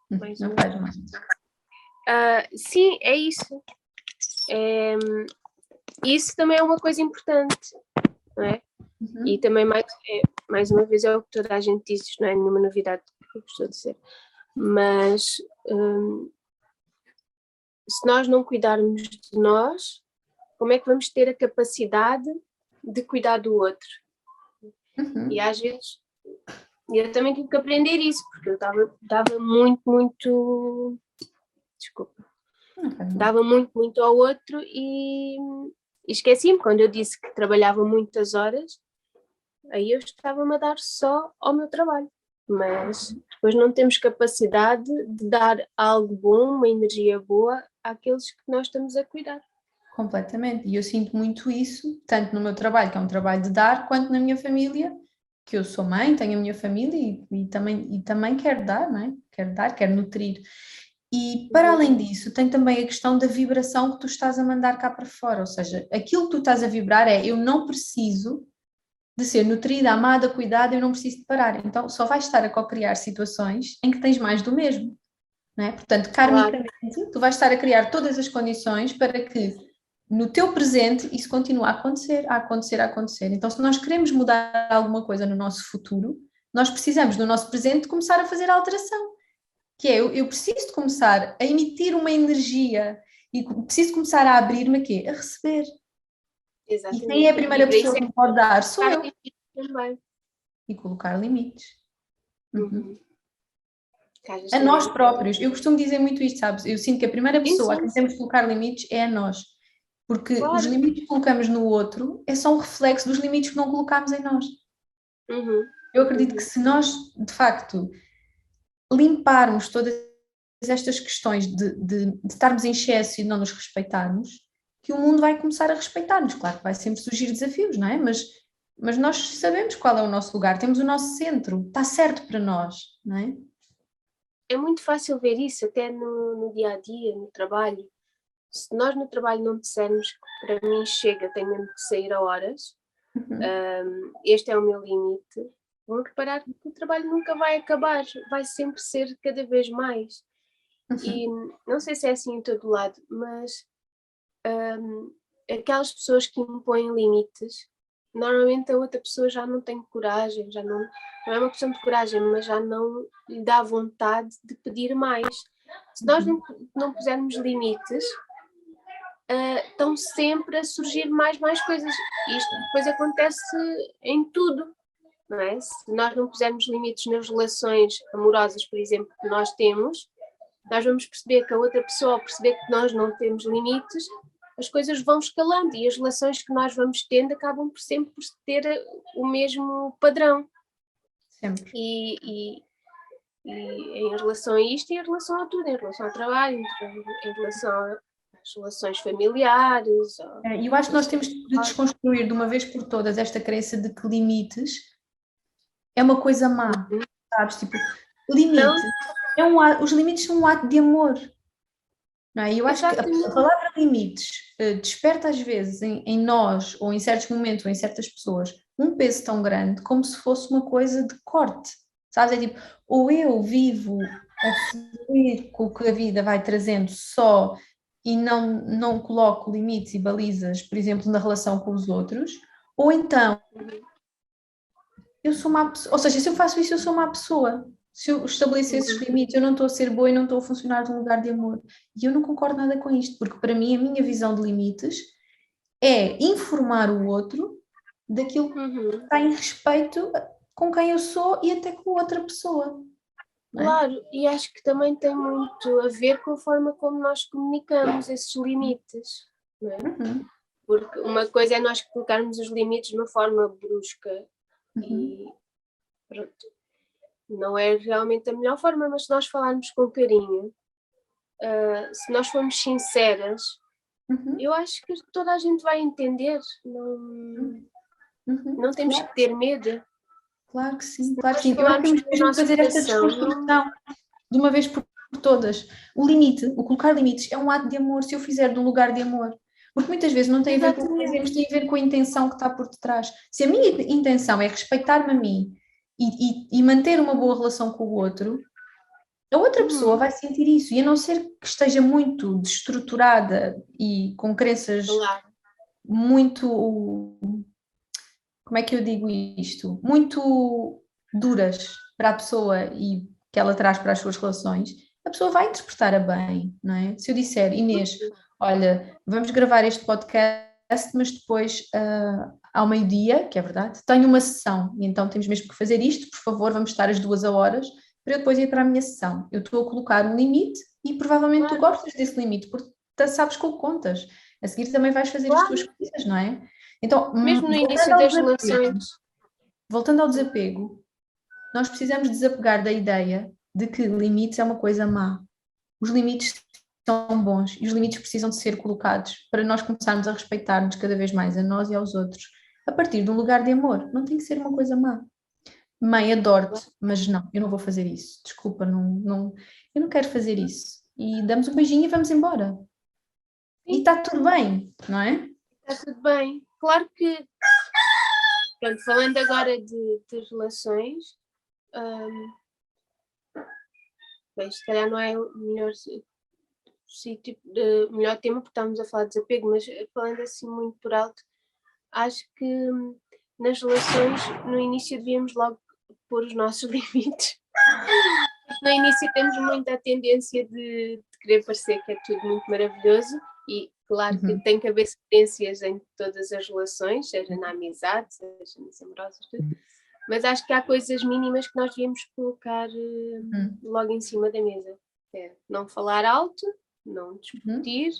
S3: Mais
S2: Não
S3: uma.
S2: faz mal.
S3: Sim, é isso. Isso também é uma coisa importante, não é? E também, mais uma vez, é o que toda a gente diz, não é nenhuma novidade que eu estou a dizer. Mas se nós não cuidarmos de nós, como é que vamos ter a capacidade de cuidar do outro? E às vezes, eu também tive que aprender isso, porque eu dava muito, desculpa, dava muito ao outro e esqueci-me, quando eu disse que trabalhava muitas horas, aí eu estava-me a dar só ao meu trabalho, mas depois não temos capacidade de dar algo bom, uma energia boa àqueles que nós estamos a cuidar.
S2: Completamente. E eu sinto muito isso, tanto no meu trabalho, que é um trabalho de dar, quanto na minha família, que eu sou mãe, tenho a minha família e também quero dar, não é? Quero dar, quero nutrir. E para além disso, tem também a questão da vibração que tu estás a mandar cá para fora, ou seja, aquilo que tu estás a vibrar é: eu não preciso de ser nutrida, amada, cuidada, eu não preciso de parar. Então só vais estar a co-criar situações em que tens mais do mesmo, não é? Portanto, karmicamente, tu vais estar a criar todas as condições para que no teu presente isso continue a acontecer, a acontecer, a acontecer. Então, se nós queremos mudar alguma coisa no nosso futuro, nós precisamos no nosso presente começar a fazer a alteração, que é: eu preciso de começar a emitir uma energia e preciso começar a abrir-me a quê? A receber.
S3: Exatamente.
S2: E quem é a primeira pessoa que me pode dar? Sou eu.
S3: Também.
S2: E colocar limites. A
S3: Também.
S2: nós próprios. Eu costumo dizer muito isto, sabes? Eu sinto que a primeira pessoa a quem temos de colocar limites é a nós. Porque os limites que colocamos no outro é só um reflexo dos limites que não colocamos em nós. Eu acredito que se nós, de facto, limparmos todas estas questões de estarmos em excesso e não nos respeitarmos, que o mundo vai começar a respeitar-nos. Claro que vai sempre surgir desafios, não é? Mas nós sabemos qual é o nosso lugar, temos o nosso centro, está certo para nós, não é?
S3: É muito fácil ver isso, até no dia a dia, no trabalho. Se nós no trabalho não dissermos que para mim chega, tenho mesmo que sair a horas, este é o meu limite, vão reparar que o trabalho nunca vai acabar, vai sempre ser cada vez mais. E não sei se é assim em todo lado, mas aquelas pessoas que impõem limites, normalmente a outra pessoa já não tem coragem, já não é uma questão de coragem, mas já não lhe dá vontade de pedir mais. Se nós não pusermos limites, estão sempre a surgir mais coisas. Isto depois acontece em tudo, não é? Se nós não pusermos limites nas relações amorosas, por exemplo, que nós temos, nós vamos perceber que a outra pessoa, ao perceber que nós não temos limites, as coisas vão escalando e as relações que nós vamos tendo acabam por sempre por ter o mesmo padrão.
S2: Sempre.
S3: E em relação a isto e em relação a tudo, em relação ao trabalho, em relação às relações familiares.
S2: E eu acho que nós temos de desconstruir de uma vez por todas esta crença de que limites é uma coisa má, sabes? Tipo, limite os limites são um ato de amor. Não é? Eu acho que a palavra limites desperta às vezes em nós, ou em certos momentos, ou em certas pessoas, um peso tão grande como se fosse uma coisa de corte. Sabes? É tipo, ou eu vivo a fluir com o que a vida vai trazendo só e não coloco limites e balizas, por exemplo, na relação com os outros, ou então eu sou má pessoa. Ou seja, se eu faço isso, eu sou má pessoa. Se eu estabelecer esses limites, eu não estou a ser boa e não estou a funcionar de um lugar de amor. E eu não concordo nada com isto, porque para mim a minha visão de limites é informar o outro daquilo que está em respeito com quem eu sou e até com outra pessoa. Não é?
S3: Claro, e acho que também tem muito a ver com a forma como nós comunicamos esses limites, não é? Porque uma coisa é nós colocarmos os limites de uma forma brusca e pronto, não é realmente a melhor forma, mas se nós falarmos com carinho, se nós formos sinceras, eu acho que toda a gente vai entender, não temos que ter medo.
S2: Claro que sim, claro que sim. Eu acho que temos mesmo que fazer esta desconstrução de uma vez por todas. O limite, o colocar limites é um ato de amor se eu fizer de um lugar de amor. Porque muitas vezes não tem a ver com o que fazemos, tem a ver com a intenção que está por detrás. Se a minha intenção é respeitar-me a mim e manter uma boa relação com o outro, a outra pessoa vai sentir isso. E a não ser que esteja muito desestruturada e com crenças muito... Como é que eu digo isto? Muito duras para a pessoa e que ela traz para as suas relações, a pessoa vai interpretar a bem, não é? Se eu disser, Inês, olha, vamos gravar este podcast, mas depois ao meio-dia, que é verdade, tenho uma sessão, e então temos mesmo que fazer isto, por favor, vamos estar as 2 horas, para eu depois ir para a minha sessão. Eu estou a colocar um limite e provavelmente tu gostas desse limite, porque sabes que o contas. A seguir também vais fazer as tuas coisas, não é? Então,
S3: mesmo no início das relações.
S2: Voltando ao desapego, nós precisamos desapegar da ideia de que limites é uma coisa má. Os limites são bons e os limites precisam de ser colocados para nós começarmos a respeitar-nos cada vez mais a nós e aos outros, a partir de um lugar de amor. Não tem que ser uma coisa má. Mãe, adoro-te, mas não, eu não vou fazer isso. Desculpa, eu não quero fazer isso. E damos um beijinho e vamos embora. E está tudo bem, não é?
S3: Está tudo bem. Claro que, pronto, falando agora de relações, bem, se calhar não é o melhor sítio, melhor tema, porque estamos a falar de desapego, mas falando assim muito por alto, acho que nas relações, no início devíamos logo pôr os nossos limites. No início temos muita tendência de querer parecer que é tudo muito maravilhoso e claro que tem que haver cedências em todas as relações, seja na amizade, seja nas amorosas, tudo. Mas acho que há coisas mínimas que nós devíamos colocar logo em cima da mesa. É não falar alto, não discutir,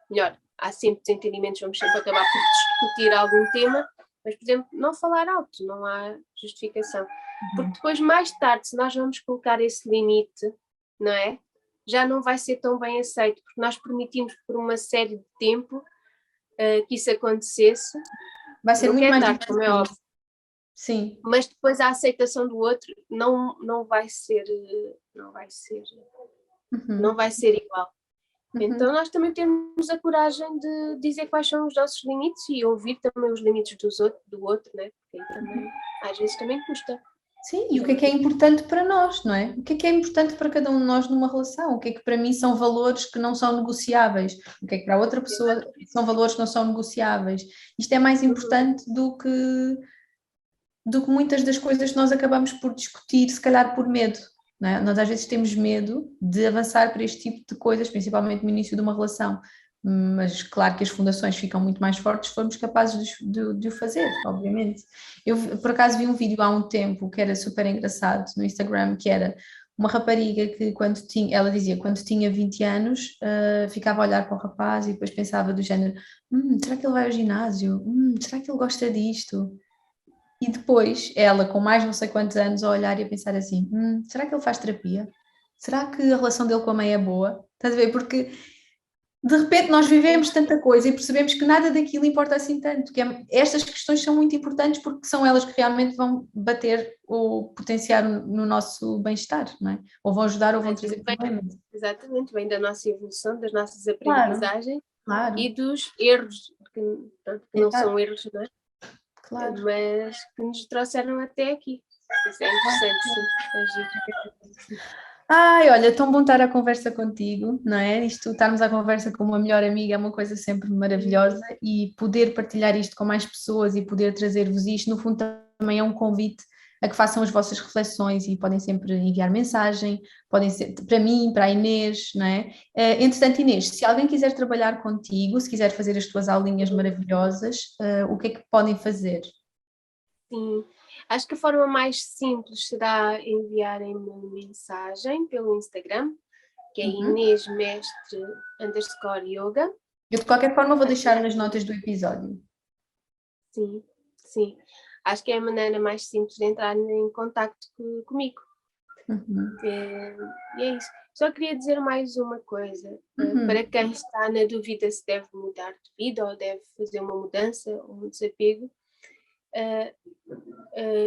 S3: melhor, há sempre desentendimentos, vamos sempre acabar por discutir algum tema, mas, por exemplo, não falar alto, não há justificação. Porque depois, mais tarde, se nós vamos colocar esse limite, não é? Já não vai ser tão bem aceito, porque nós permitimos por uma série de tempo que isso acontecesse.
S2: Vai ser muito mais
S3: tarde, como é óbvio.
S2: Sim.
S3: Mas depois a aceitação do outro não vai ser igual. Então nós também temos a coragem de dizer quais são os nossos limites e ouvir também os limites do outro, né? Porque também, às vezes também custa.
S2: Sim, e o que é importante para nós, não é? O que é importante para cada um de nós numa relação? O que é que para mim são valores que não são negociáveis? O que é que para outra pessoa são valores que não são negociáveis? Isto é mais importante do que muitas das coisas que nós acabamos por discutir, se calhar por medo. Não é? Nós às vezes temos medo de avançar para este tipo de coisas, principalmente no início de uma relação, mas claro que as fundações ficam muito mais fortes se formos capazes de o fazer, obviamente. Eu por acaso vi um vídeo há um tempo que era super engraçado no Instagram, que era uma rapariga que ela dizia que quando tinha 20 anos ficava a olhar para o rapaz e depois pensava do género, será que ele vai ao ginásio? Será que ele gosta disto? E depois, ela com mais não sei quantos anos a olhar e a pensar assim, será que ele faz terapia? Será que a relação dele com a mãe é boa? Estás a ver? Porque de repente nós vivemos tanta coisa e percebemos que nada daquilo importa assim tanto, que estas questões são muito importantes porque são elas que realmente vão bater ou potenciar no nosso bem-estar, não é? Ou vão ajudar ou vão trazer problemas.
S3: Exatamente, vem da nossa evolução, das nossas aprendizagens e dos erros, que não são erros, não é?
S2: Claro.
S3: Mas que nos trouxeram até aqui. Isso é interessante, sim.
S2: Ai, olha, tão bom estar a conversa contigo, não é? Estarmos à conversa com uma melhor amiga é uma coisa sempre maravilhosa e poder partilhar isto com mais pessoas e poder trazer-vos isto, no fundo também é um convite a que façam as vossas reflexões e podem sempre enviar mensagem, podem ser para mim, para a Inês, não é? Entretanto, Inês, se alguém quiser trabalhar contigo, se quiser fazer as tuas aulinhas maravilhosas, o que é que podem fazer?
S3: Sim, Acho que a forma mais simples será enviarem-me uma mensagem pelo Instagram, que é Inês Mestre _yoga.
S2: Eu de qualquer forma vou deixar nas notas do episódio.
S3: Sim, sim. Acho que é a maneira mais simples de entrar em contacto comigo. E é isso. Só queria dizer mais uma coisa. Para quem está na dúvida se deve mudar de vida ou deve fazer uma mudança ou um desapego,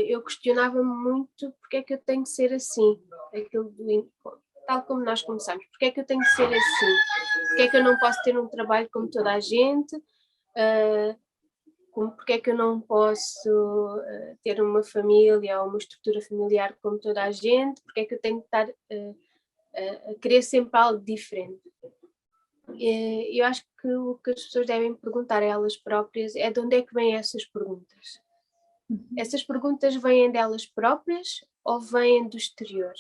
S3: eu questionava-me muito porque é que eu tenho que ser assim. Tal como nós começamos. Porque é que eu tenho que ser assim? Porque é que eu não posso ter um trabalho como toda a gente? Porque é que eu não posso ter uma família ou uma estrutura familiar como toda a gente? Porque é que eu tenho que estar a querer sempre algo diferente? Eu acho que o que as pessoas devem perguntar a elas próprias é de onde é que vêm essas perguntas. Essas perguntas vêm delas próprias ou vêm do exterior?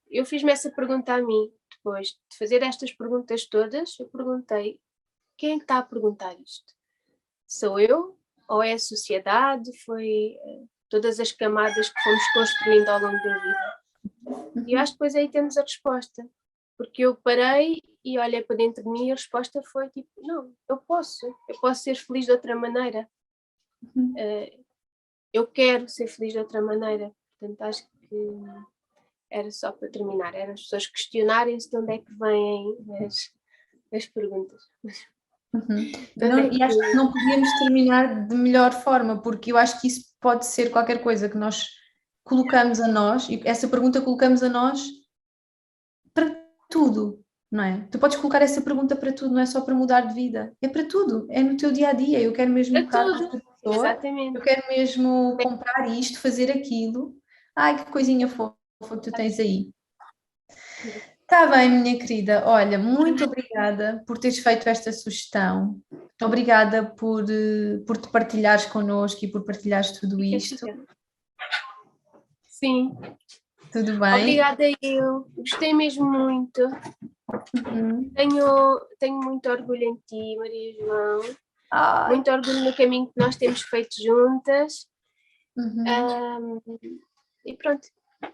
S3: Eu fiz-me essa pergunta a mim. Depois de fazer estas perguntas todas, eu perguntei: quem é que está a perguntar isto? Sou eu? Ou é a sociedade? Foi todas as camadas que fomos construindo ao longo da vida? E eu acho que depois aí temos a resposta. Porque eu parei e olhei para dentro de mim e a resposta foi tipo: não, eu posso ser feliz de outra maneira. Eu quero ser feliz de outra maneira. Portanto, acho que era só para terminar. Eram as pessoas questionarem-se de onde é que vêm as perguntas.
S2: E acho que não podíamos terminar de melhor forma, porque eu acho que isso pode ser qualquer coisa que nós colocamos a nós, e essa pergunta colocamos a nós para tudo, não é? Tu podes colocar essa pergunta para tudo, não é só para mudar de vida, é para tudo, é no teu dia a dia. Eu quero mesmo
S3: Para
S2: tocar
S3: tudo,
S2: esta pessoa,
S3: exatamente.
S2: eu quero mesmo comprar isto, fazer aquilo. Ai, que coisinha fofa que tu tens aí. Está bem, minha querida. Olha, muito obrigada por teres feito esta sugestão. Obrigada por te partilhares connosco e por partilhares tudo isto.
S3: Sim.
S2: Tudo bem?
S3: Obrigada eu. Gostei mesmo muito. Tenho muito orgulho em ti, Maria João. Muito orgulho no caminho que nós temos feito juntas. E pronto.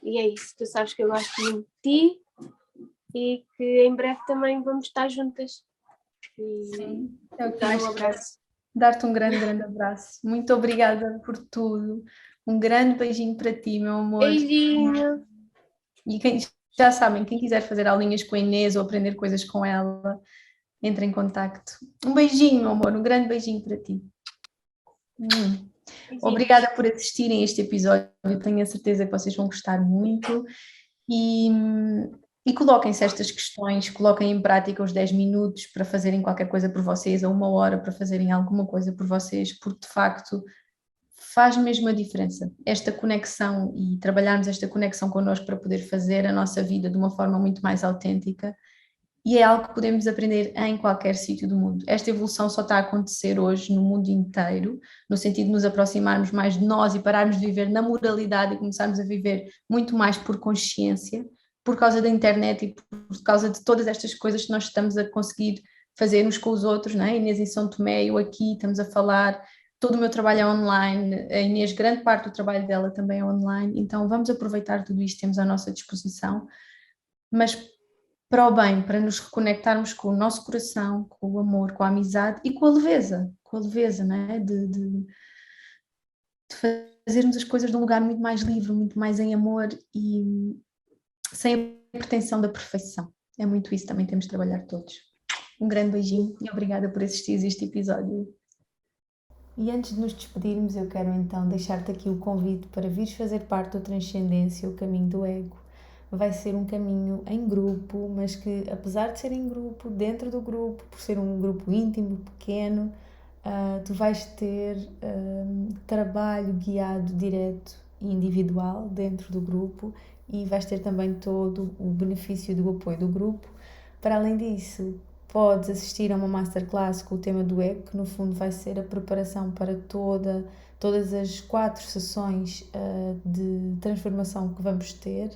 S3: E é isso. Tu sabes que eu gosto muito de ti e que em breve também vamos estar juntas.
S2: Sim, é o que
S3: dar
S2: mais
S3: um abraço.
S2: Dar-te um grande, grande abraço. Muito obrigada por tudo. Um grande beijinho para ti, meu amor.
S3: Beijinho.
S2: E já sabem, quem quiser fazer aulinhas com a Inês ou aprender coisas com ela, entre em contacto. Um beijinho, meu amor, um grande beijinho para ti. Obrigada por assistirem a este episódio. Eu tenho a certeza que vocês vão gostar muito. E coloquem-se estas questões, coloquem em prática os 10 minutos para fazerem qualquer coisa por vocês, ou 1 hora para fazerem alguma coisa por vocês, porque de facto faz mesmo a diferença. Esta conexão e trabalharmos esta conexão connosco para poder fazer a nossa vida de uma forma muito mais autêntica, e é algo que podemos aprender em qualquer sítio do mundo. Esta evolução só está a acontecer hoje no mundo inteiro, no sentido de nos aproximarmos mais de nós e pararmos de viver na moralidade e começarmos a viver muito mais por consciência, por causa da internet e por causa de todas estas coisas que nós estamos a conseguir fazer uns com os outros, não é? Inês em São Tomé, eu aqui, estamos a falar, todo o meu trabalho é online, a Inês, grande parte do trabalho dela também é online, então vamos aproveitar tudo isto que temos à nossa disposição, mas para o bem, para nos reconectarmos com o nosso coração, com o amor, com a amizade e com a leveza, não é? De fazermos as coisas de um lugar muito mais livre, muito mais em amor e sem a pretensão da perfeição. É muito isso, também temos de trabalhar todos. Um grande beijinho e obrigada por assistir a este episódio.
S1: E antes de nos despedirmos, eu quero então deixar-te aqui o convite para vires fazer parte do Transcendência, o caminho do ego. Vai ser um caminho em grupo, mas que apesar de ser em grupo, dentro do grupo, por ser um grupo íntimo, pequeno, tu vais ter trabalho guiado direto e individual dentro do grupo e vais ter também todo o benefício do apoio do grupo. Para além disso, podes assistir a uma masterclass com o tema do ego, que no fundo vai ser a preparação para todas as 4 sessões de transformação que vamos ter.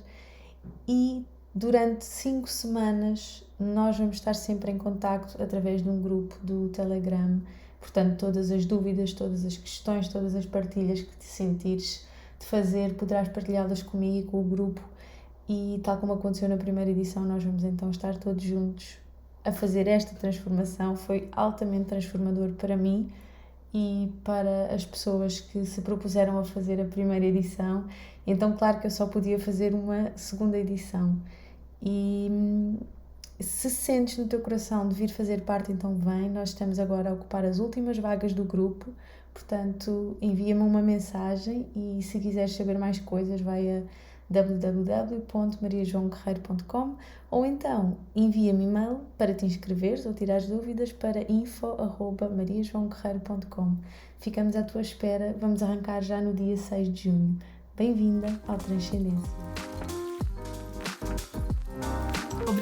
S1: E durante 5 semanas nós vamos estar sempre em contacto através de um grupo do Telegram. Portanto, todas as dúvidas, todas as questões, todas as partilhas que te sentires de fazer, poderás partilhá-las comigo e com o grupo. E tal como aconteceu na primeira edição, nós vamos então estar todos juntos a fazer esta transformação. Foi altamente transformador para mim e para as pessoas que se propuseram a fazer a primeira edição. Então, claro que eu só podia fazer uma segunda edição. E se sentes no teu coração de vir fazer parte, então vem. Nós estamos agora a ocupar as últimas vagas do grupo, portanto envia-me uma mensagem e se quiseres saber mais coisas vai a www.mariajoaoguerreiro.com ou então envia-me e-mail para te inscreveres ou tirar dúvidas para info@mariajoaoguerreiro.com. Ficamos à tua espera, vamos arrancar já no dia 6 de junho. Bem-vinda ao Transcendência.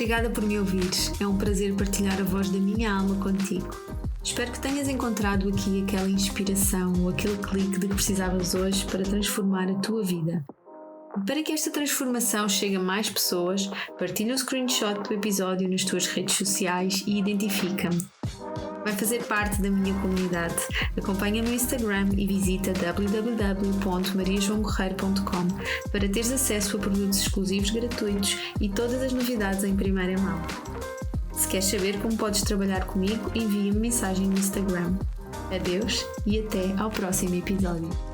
S2: Obrigada por me ouvires, é um prazer partilhar a voz da minha alma contigo. Espero que tenhas encontrado aqui aquela inspiração ou aquele clique de que precisavas hoje para transformar a tua vida. Para que esta transformação chegue a mais pessoas, partilha o screenshot do episódio nas tuas redes sociais e identifica-me. Vai fazer parte da minha comunidade. Acompanha-me no Instagram e visita www.mariajoaoguerreiro.com para teres acesso a produtos exclusivos gratuitos e todas as novidades em primeira mão. Se queres saber como podes trabalhar comigo, envia-me mensagem no Instagram. Adeus e até ao próximo episódio.